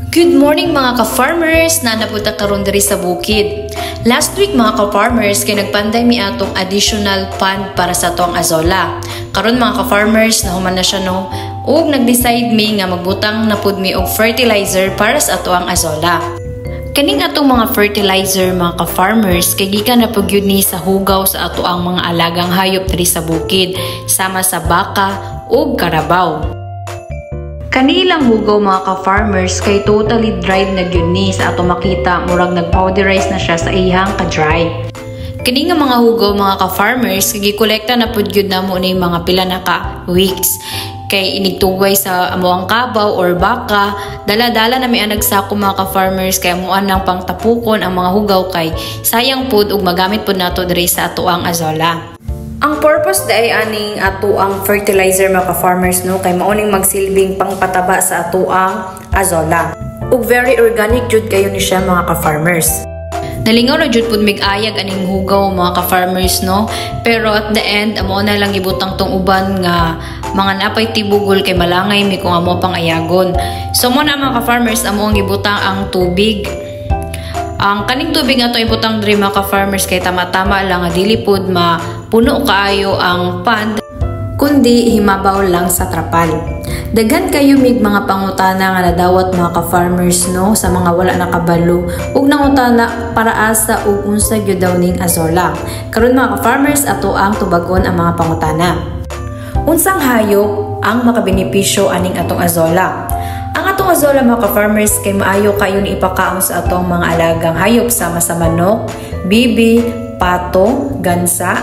Good morning mga ka-farmers na napunta karon diri sa bukid. Last week mga ka-farmers kay nagpanday mi atong additional fund para sa atong azola. Karon mga ka-farmers nahuman na siya no ug nag-decide mi nga magbutang na pud mi og fertilizer para sa atoang azola. Kaning atong mga fertilizer mga ka-farmers kay gikan na pud gyud ni sa hugaw sa atoang mga alagang hayop diri sa bukid sama sa baka ug karabaw. Kanilang hugaw mga ka-farmers kay totally dried na gyud ni sa ato makita murag nag-powderize na siya sa ihang ka-dry. Kani nga mga hugaw mga ka-farmers kay gikolekta na pud gyud namo ni mga pila na ka weeks. Kay inigtugay sa amuang kabaw or baka, dala-dala na may nagsako mga ka-farmers kay amuan ng pangtapukon ang mga hugaw kay sayang pud ug magamit pud nato diri sa atoang azola. Ang purpose day aning atoang fertilizer mga ka-farmers no kay mao ning magsilbing pangpataba sa atoang azola. Ug very organic jud kayo ni siya mga ka-farmers. Nalingaw na jud pud mig-ayag aning hugaw mga ka-farmers no, pero at the end amo na lang gibutang tong uban nga mga napay tibugol kay malangay mi kung amo pang ayagon. So mo na mga ka-farmers amo ang gibutang ang tubig. Ang kaning tubig nga to ibutang diri mga ka-farmers kay tama-tama lang nga dili pud mapuno kaayo ang pond kundi himabaw lang sa trapal. Daghan kayo mig mga pangutana nga nadawat mga ka-farmers no sa mga wala nakabalo ug nangutana para asa ug unsa gyud daw ning azola. Karon mga ka-farmers ato ang tubagon ang mga pangutana. Unsang hayop ang makabenepisyo aning atong azola? Ang atong azola mga ka-farmers kay maayo kayo ni ipakaon sa atong mga alagang hayop sama sa manok, bibi, pato, gansa,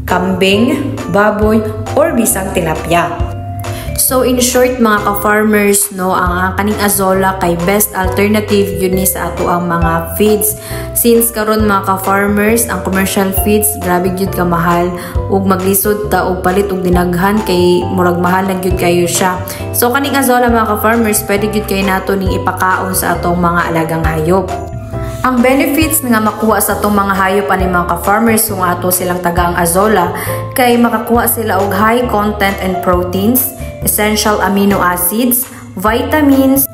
kambing, baboy, or bisang tilapia. So in short mga ka-farmers no, ang kaning azola kay best alternative yun ni sa ato ang mga feeds. Since karon mga ka-farmers ang commercial feeds grabe gyud ka mahal ug maglisod ta og palit og dinaghan kay murag mahal lang gyud kayo siya. So kaning azola mga ka-farmers pwede gyud kay nato ning ipakaon sa atong mga alagang hayop. Ang benefits nga makuha sa itong mga hayop ani mga ka-farmers kung ato silang tagang azola kay makakuha sila og high content and proteins, essential amino acids, vitamins,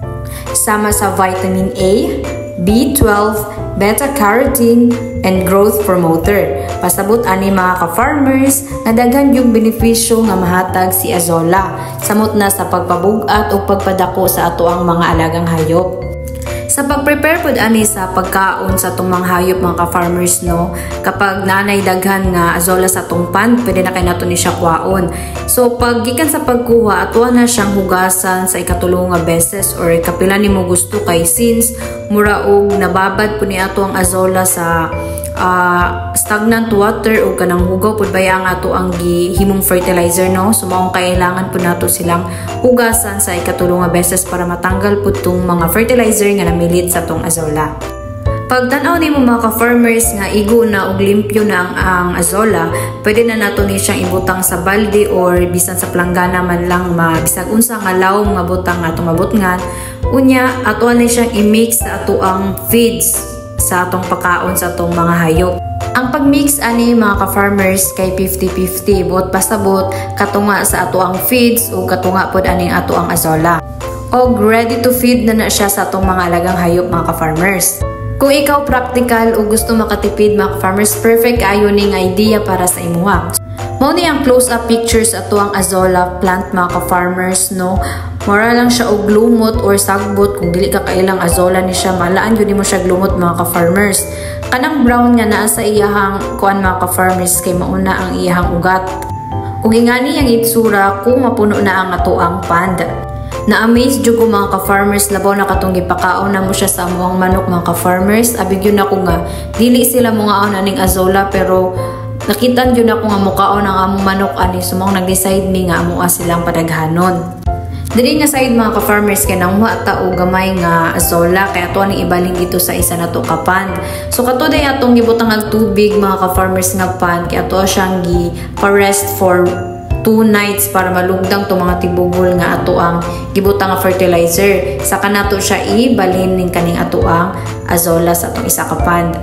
sama sa vitamin A, B12, beta-carotene, and growth promoter. Pasabot ani mga ka-farmers na daghan yung benepisyo nga mahatag si azola samot na sa pagpabugat o pagpadako sa ato ang mga alagang hayop. Sa pag-prepare pod ani sa pagkaon sa itong mga hayop mga ka-farmers no, kapag nanay daghan nga azola sa itong pan, pwede na kay nato ni siya kuhaon. So pag gikan sa pagkuha, atuwa na siyang hugasan sa ikatulong nga beses or kapila ni mo gusto kay since mura og nababad po ni ato ang azola sa stagnant water o kanang hugaw pud baya ang ato ang gihimong fertilizer no. So maong kailangan pud nato silang hugasan sa ikatulong nga beses para matanggal pud tong mga fertilizer nga namilit sa tong azola. Pag tan-aw nimo mga ka-farmers nga igo na og limpyo na ang azola, pwede na nato ni siyang ibutang sa balde or bisan sa planggana man lang bisag unsa nga lawom nga butang atong mabutngan. Unya ato ni siyang i-mix sa ato ang feeds sa atong pagkaon sa atong mga hayop. Ang pagmix ani mga ka-farmers kay 50-50 buot pasabot katunga sa ato ang feeds o katunga pod aning ato ang azola. Og ready to feed na siya sa atong mga alagang hayop mga ka-farmers. Kung ikaw practical o gusto makatipid mga ka-farmers, perfect ayo ning idea para sa imuha. Mao ni ang close-up pictures ato ang azola plant mga ka-farmers no. Mura lang siya og lumot or sagbot kung dili ka kailang azola ni siya malaan yun mo siya glumot mga ka-farmers. Kanang brown nga naa sa iyahang kuan mga ka-farmers kay mauna ang iyahang ugat. Ug ingani ang itsura kung mapuno na ang ato ang pond. Na-amaze jud ko mga ka-farmers labaw na katong gipakaon na mo siya sa amuang manok mga ka-farmers. Abig yun ako nga dili sila mga aon aning azola pero nakitan yun ako nga mukaon ang among manok ani sumong nag-decide ni nga amoa silang padaghanon. Dili nga side mga ka-farmers kay nangwa ta og gamay nga azola kay ato ning ibaling dito sa isa nato ka pond. So kato day atong gibutang ang tubig mga ka-farmers nga pond kay ato siyang gi-rest for 2 nights para malugdang to mga tibugol nga ato ang gibutang nga fertilizer. Saka nato siya ibalhin ning kaning ato ang azola sa atong isa ka pond.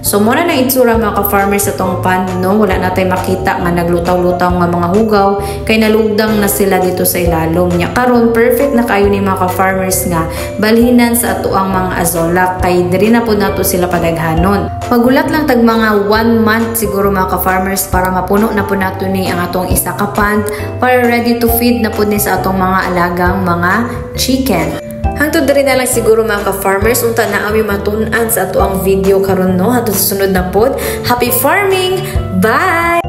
So muna na itsura mga ka-farmers sa tong pond, no? Wala na tayo makita nga naglutaw-lutaw nga mga hugaw kay nalugdang na sila dito sa ilalom niya. Karon perfect na kayo ni mga ka-farmers nga balhinan sa ato ang mga azolla kay diri na po nato sila padaghanon. Pagulat lang tag mga 1 month siguro mga ka-farmers para mapuno na po nato ni ang atong isa ka pond para ready to feed na po ni sa atong mga alagang mga chicken. Hangtod diri na lang siguro mga ka-farmers unta na kami matun-an sa ato ang video karon no. Hangtod sa sunod na pod. Happy farming! Bye!